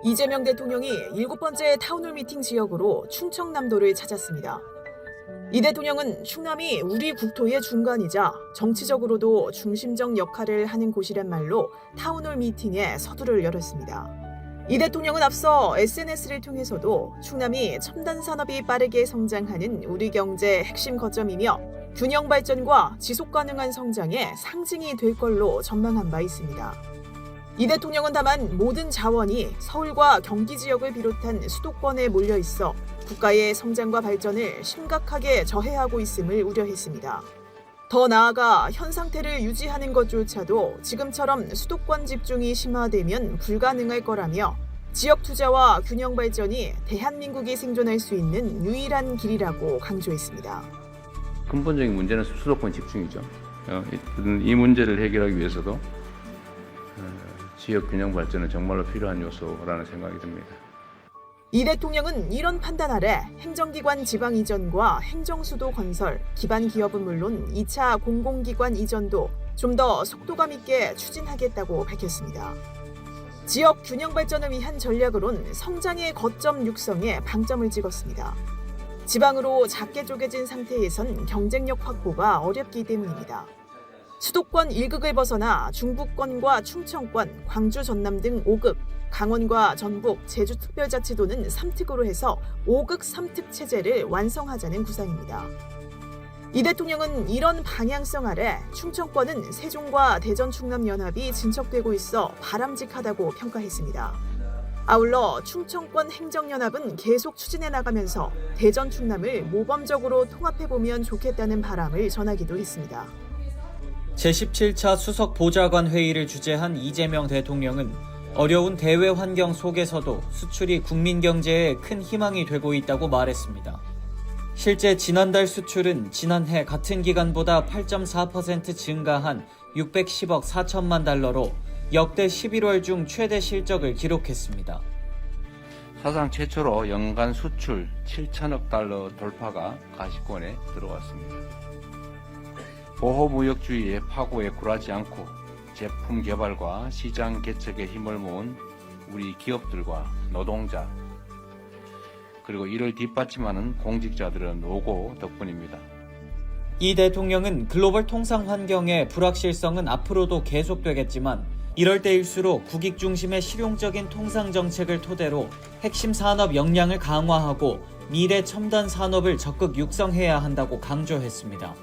이재명 대통령이 7번째 타운홀 미팅 지역으로 충청남도를 찾았습니다. 이 대통령은 충남이 우리 국토의 중간이자 정치적으로도 중심적 역할을 하는 곳이란 말로 타운홀 미팅에 서두를 열었습니다. 이 대통령은 앞서 SNS를 통해서도 충남이 첨단 산업이 빠르게 성장하는 우리 경제 핵심 거점이며 균형 발전과 지속 가능한 성장의 상징이 될 걸로 전망한 바 있습니다. 이 대통령은 다만 모든 자원이 서울과 경기 지역을 비롯한 수도권에 몰려 있어 국가의 성장과 발전을 심각하게 저해하고 있음을 우려했습니다. 더 나아가 현 상태를 유지하는 것조차도 지금처럼 수도권 집중이 심화되면 불가능할 거라며 지역 투자와 균형 발전이 대한민국이 생존할 수 있는 유일한 길이라고 강조했습니다. 근본적인 문제는 수도권 집중이죠. 이 문제를 해결하기 위해서도 지역 균형 발전은 정말로 필요한 요소라는 생각이 듭니다. 이 대통령은 이런 판단 아래 행정기관 지방 이전과 행정수도 건설, 기반 기업은 물론 2차 공공기관 이전도 좀 더 속도감 있게 추진하겠다고 밝혔습니다. 지역 균형 발전을 위한 전략으론 성장의 거점 육성에 방점을 찍었습니다. 지방으로 작게 쪼개진 상태에선 경쟁력 확보가 어렵기 때문입니다. 수도권 1극을 벗어나 중부권과 충청권, 광주, 전남 등 5극, 강원과 전북, 제주특별자치도는 3특으로 해서 5극 3특 체제를 완성하자는 구상입니다. 이 대통령은 이런 방향성 아래 충청권은 세종과 대전 충남 연합이 진척되고 있어 바람직하다고 평가했습니다. 아울러 충청권 행정연합은 계속 추진해 나가면서 대전 충남을 모범적으로 통합해보면 좋겠다는 바람을 전하기도 했습니다. 제17차 수석 보좌관 회의를 주재한 이재명 대통령은 어려운 대외 환경 속에서도 수출이 국민 경제에 큰 희망이 되고 있다고 말했습니다. 실제 지난달 수출은 지난해 같은 기간보다 8.4% 증가한 610억 4천만 달러로 역대 11월 중 최대 실적을 기록했습니다. 사상 최초로 연간 수출 7천억 달러 돌파가 가시권에 들어왔습니다. 보호무역주의의 파고에 굴하지 않고 제품 개발과 시장 개척에 힘을 모은 우리 기업들과 노동자, 그리고 이를 뒷받침하는 공직자들의 노고 덕분입니다. 이 대통령은 글로벌 통상 환경의 불확실성은 앞으로도 계속되겠지만 이럴 때일수록 국익 중심의 실용적인 통상 정책을 토대로 핵심 산업 역량을 강화하고 미래 첨단 산업을 적극 육성해야 한다고 강조했습니다.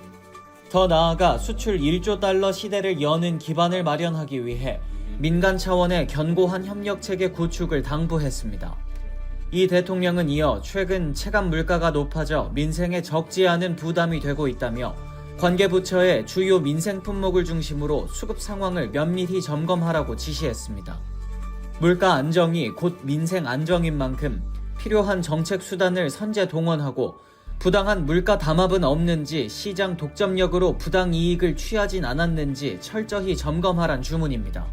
더 나아가 수출 1조 달러 시대를 여는 기반을 마련하기 위해 민간 차원의 견고한 협력체계 구축을 당부했습니다. 이 대통령은 이어 최근 체감 물가가 높아져 민생에 적지 않은 부담이 되고 있다며 관계부처의 주요 민생 품목을 중심으로 수급 상황을 면밀히 점검하라고 지시했습니다. 물가 안정이 곧 민생 안정인 만큼 필요한 정책 수단을 선제 동원하고 부당한 물가 담합은 없는지 시장 독점력으로 부당 이익을 취하진 않았는지 철저히 점검하란 주문입니다.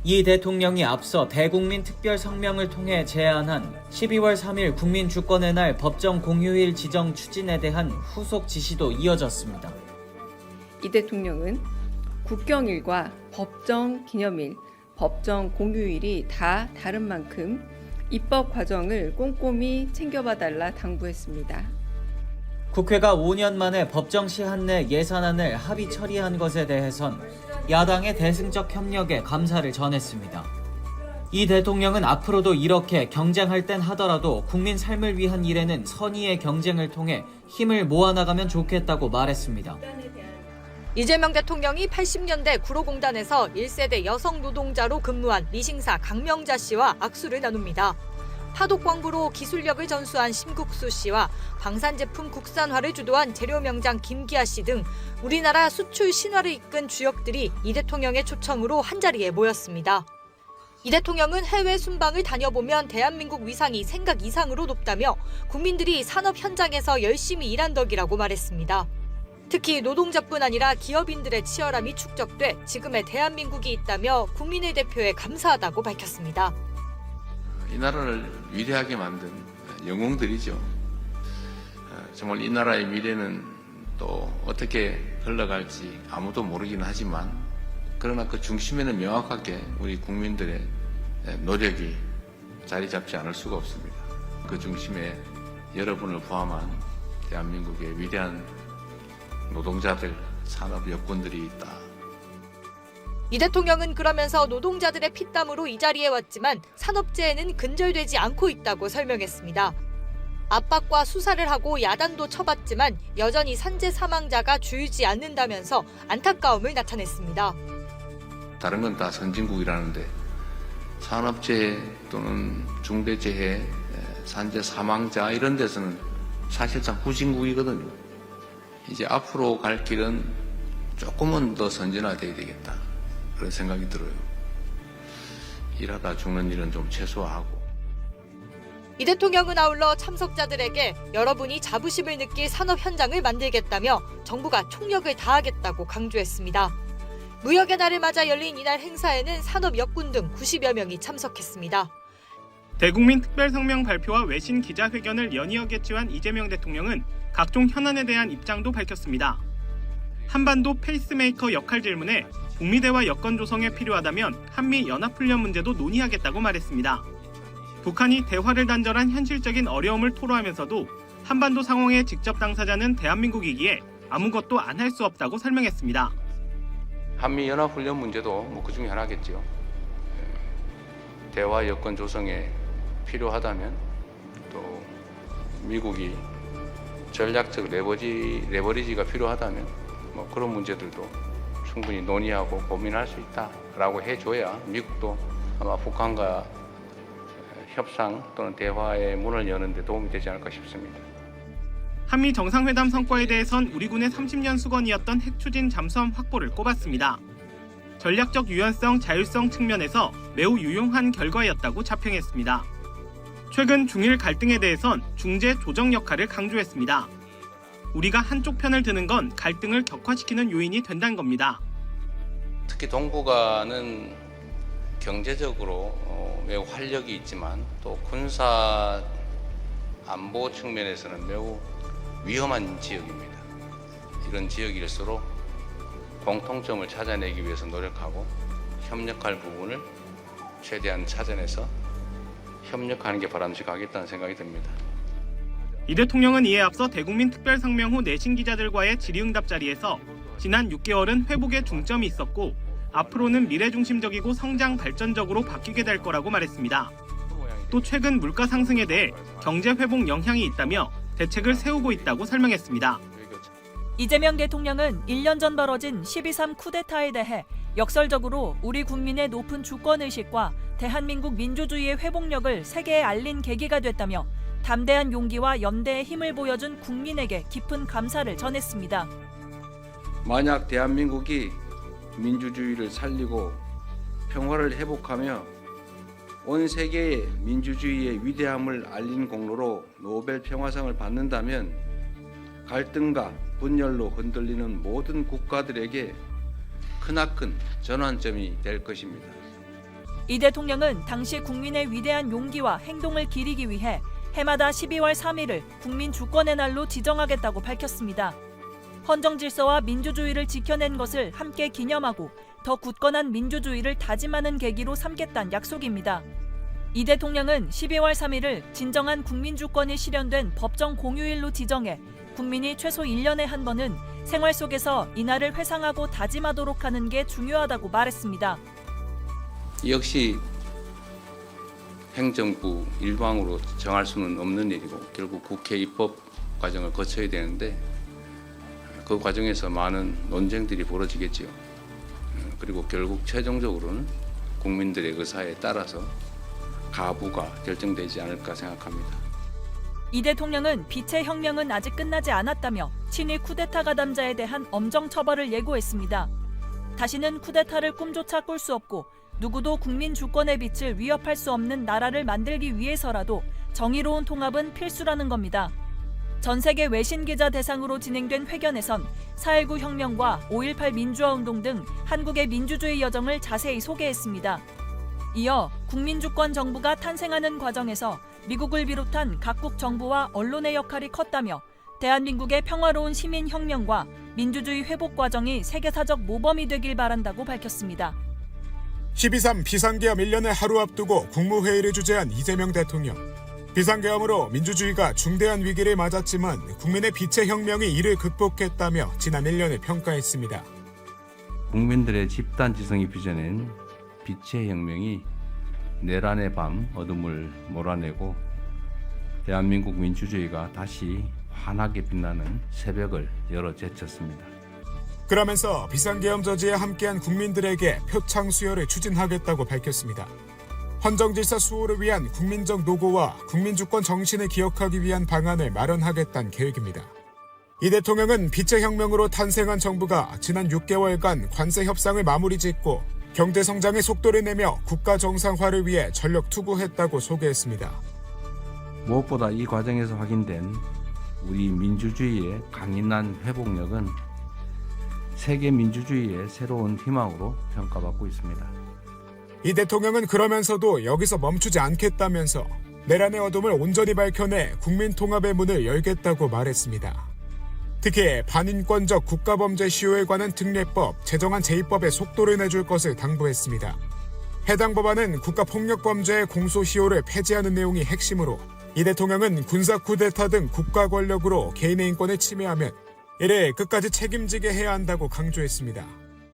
이 대통령이 앞서 대국민 특별 성명을 통해 제안한 12월 3일 국민주권의 날 법정 공휴일 지정 추진에 대한 후속 지시도 이어졌습니다. 이 대통령은 국경일과 법정 기념일, 법정 공휴일이 다 다른 만큼 입법 과정을 꼼꼼히 챙겨봐달라 당부했습니다. 국회가 5년 만에 법정 시한 내 예산안을 합의 처리한 것에 대해선 야당의 대승적 협력에 감사를 전했습니다. 이 대통령은 앞으로도 이렇게 경쟁할 땐 하더라도 국민 삶을 위한 일에는 선의의 경쟁을 통해 힘을 모아나가면 좋겠다고 말했습니다. 이재명 대통령이 80년대 구로공단에서 1세대 여성 노동자로 근무한 리싱사 강명자 씨와 악수를 나눕니다. 파독광부로 기술력을 전수한 심국수 씨와 방산제품 국산화를 주도한 재료명장 김기아 씨 등 우리나라 수출 신화를 이끈 주역들이 이 대통령의 초청으로 한자리에 모였습니다. 이 대통령은 해외 순방을 다녀보면 대한민국 위상이 생각 이상으로 높다며 국민들이 산업 현장에서 열심히 일한 덕이라고 말했습니다. 특히 노동자뿐 아니라 기업인들의 치열함이 축적돼 지금의 대한민국이 있다며 국민을 대표해 감사하다고 밝혔습니다. 이 나라를 위대하게 만든 영웅들이죠. 정말 이 나라의 미래는 또 어떻게 흘러갈지 아무도 모르긴 하지만 그러나 그 중심에는 명확하게 우리 국민들의 노력이 자리 잡지 않을 수가 없습니다. 그 중심에 여러분을 포함한 대한민국의 위대한 노동자들, 산업 여군들이 있다. 이 대통령은 그러면서 노동자들의 피땀으로 이 자리에 왔지만 산업재해는 근절되지 않고 있다고 설명했습니다. 압박과 수사를 하고 야단도 쳐봤지만 여전히 산재 사망자가 줄지 않는다면서 안타까움을 나타냈습니다. 다른 건 다 선진국이라는데 산업재해 또는 중대재해, 산재 사망자 이런 데서는 사실상 후진국이거든요. 이제 앞으로 갈 길은 조금은 더 선진화돼야 되겠다. 그런 생각이 들어요. 일하다 죽는 일은 좀 최소화하고. 이 대통령은 아울러 참석자들에게 여러분이 자부심을 느낄 산업 현장을 만들겠다며 정부가 총력을 다하겠다고 강조했습니다. 무역의 날을 맞아 열린 이날 행사에는 산업 여군 등 90여 명이 참석했습니다. 대국민 특별성명 발표와 외신 기자회견을 연이어 개최한 이재명 대통령은 각종 현안에 대한 입장도 밝혔습니다. 한반도 페이스메이커 역할 질문에 북미 대화 여건 조성에 필요하다면 한미 연합훈련 문제도 논의하겠다고 말했습니다. 북한이 대화를 단절한 현실적인 어려움을 토로하면서도 한반도 상황의 직접 당사자는 대한민국이기에 아무것도 안 할 수 없다고 설명했습니다. 한미 연합훈련 문제도 그 중에 하나겠죠. 대화 여건 조성에 필요하다면 또 미국이 전략적 레버리지가 필요하다면 그런 문제들도 충분히 논의하고 고민할 수 있다라고 해줘야 미국도 아마 북한과 협상 또는 대화의 문을 여는 데 도움이 되지 않을까 싶습니다. 한미 정상회담 성과에 대해선 우리 군의 30년 수건이었던 핵 추진 잠수함 확보를 꼽았습니다. 전략적 유연성, 자율성 측면에서 매우 유용한 결과였다고 자평했습니다. 최근 중일 갈등에 대해선 중재 조정 역할을 강조했습니다. 우리가 한쪽 편을 드는 건 갈등을 격화시키는 요인이 된다는 겁니다. 특히 동북아는 경제적으로 매우 활력이 있지만 또 군사 안보 측면에서는 매우 위험한 지역입니다. 이런 지역일수록 공통점을 찾아내기 위해서 노력하고 협력할 부분을 최대한 찾아내서 협력하는 게 바람직하겠다는 생각이 듭니다. 이 대통령은 이에 앞서 대국민 특별성명 후 내신 기자들과의 질의응답 자리에서 지난 6개월은 회복에 중점이 있었고 앞으로는 미래중심적이고 성장 발전적으로 바뀌게 될 거라고 말했습니다. 또 최근 물가 상승에 대해 경제 회복 영향이 있다며 대책을 세우고 있다고 설명했습니다. 이재명 대통령은 1년 전 벌어진 12.3 쿠데타에 대해 역설적으로 우리 국민의 높은 주권의식과 대한민국 민주주의의 회복력을 세계에 알린 계기가 됐다며 담대한 용기와 연대의 힘을 보여준 국민에게 깊은 감사를 전했습니다. 만약 대한민국이 민주주의를 살리고 평화를 회복하며 온 세계에 민주주의의 위대함을 알린 공로로 노벨 평화상을 받는다면 갈등과 분열로 흔들리는 모든 국가들에게 크나큰 전환점이 될 것입니다. 이 대통령은 당시 국민의 위대한 용기와 행동을 기리기 위해 해마다 12월 3일을 국민 주권의 날로 지정하겠다고 밝혔습니다. 헌정 질서와 민주주의를 지켜낸 것을 함께 기념하고 더 굳건한 민주주의를 다짐하는 계기로 삼겠다는 약속입니다. 이 대통령은 12월 3일을 진정한 국민 주권이 실현된 법정 공휴일로 지정해 국민이 최소 1년에 한 번은 생활 속에서 이날을 회상하고 다짐하도록 하는 게 중요하다고 말했습니다. 역시 행정부 일방으로 정할 수는 없는 일이고 결국 국회 입법 과정을 거쳐야 되는데 그 과정에서 많은 논쟁들이 벌어지겠지요. 그리고 결국 최종적으로는 국민들의 의사에 따라서 가부가 결정되지 않을까 생각합니다. 이 대통령은 빛의 혁명은 아직 끝나지 않았다며 친위 쿠데타 가담자에 대한 엄정 처벌을 예고했습니다. 다시는 쿠데타를 꿈조차 꿀 수 없고 누구도 국민 주권의 빛을 위협할 수 없는 나라를 만들기 위해서라도 정의로운 통합은 필수라는 겁니다. 전 세계 외신 기자 대상으로 진행된 회견에선 4.19 혁명과 5.18 민주화 운동 등 한국의 민주주의 여정을 자세히 소개했습니다. 이어 국민주권 정부가 탄생하는 과정에서 미국을 비롯한 각국 정부와 언론의 역할이 컸다며 대한민국의 평화로운 시민혁명과 민주주의 회복 과정이 세계사적 모범이 되길 바란다고 밝혔습니다. 12.3 비상계엄 1년을 하루 앞두고 국무회의를 주재한 이재명 대통령. 비상계엄으로 민주주의가 중대한 위기를 맞았지만 국민의 빛의 혁명이 이를 극복했다며 지난 1년을 평가했습니다. 국민들의 집단지성이 빚어낸 빛의 혁명이 내란의 밤 어둠을 몰아내고 대한민국 민주주의가 다시 환하게 빛나는 새벽을 열어 제쳤습니다. 그러면서 비상계엄 저지에 함께한 국민들에게 표창 수여를 추진하겠다고 밝혔습니다. 헌정질서 수호를 위한 국민적 노고와 국민주권 정신을 기억하기 위한 방안을 마련하겠다는 계획입니다. 이 대통령은 빛의 혁명으로 탄생한 정부가 지난 6개월간 관세 협상을 마무리 짓고 경제 성장의 속도를 내며 국가 정상화를 위해 전력 투구했다고 소개했습니다. 무엇보다 이 과정에서 확인된 우리 민주주의의 강인한 회복력은 세계 민주주의의 새로운 희망으로 평가받고 있습니다. 이 대통령은 그러면서도 여기서 멈추지 않겠다면서 내란의 어둠을 온전히 밝혀내 국민 통합의 문을 열겠다고 말했습니다. 특히 반인권적 국가범죄 시효에 관한 특례법, 제정안 제2법에 속도를 내줄 것을 당부했습니다. 해당 법안은 국가폭력범죄의 공소시효를 폐지하는 내용이 핵심으로 이 대통령은 군사 쿠데타 등 국가 권력으로 개인의 인권을 침해하면 이를 끝까지 책임지게 해야 한다고 강조했습니다.